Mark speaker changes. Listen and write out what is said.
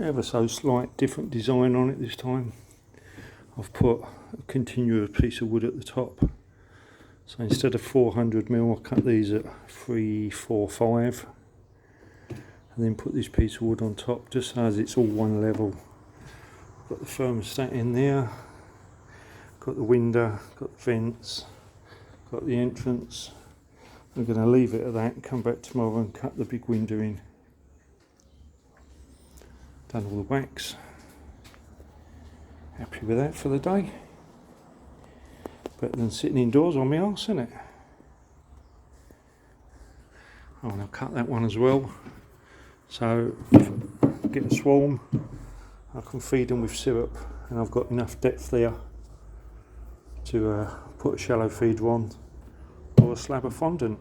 Speaker 1: ever so slight different design on it this time. I've put a continuous piece of wood at the top. So instead of 400mm, I cut these at 3, 4, 5. And then put this piece of wood on top just so as it's all one level. Got the thermostat in there. Got the window, got the vents, got the entrance. I'm going to leave it at that and come back tomorrow and cut the big window in. Done all the wax. Happy with that for the day. Better than sitting indoors on my arse, isn't it? Oh, and I'll cut that one as well. So if I get a swarm, I can feed them with syrup, and I've got enough depth there to put a shallow feeder on or a slab of fondant.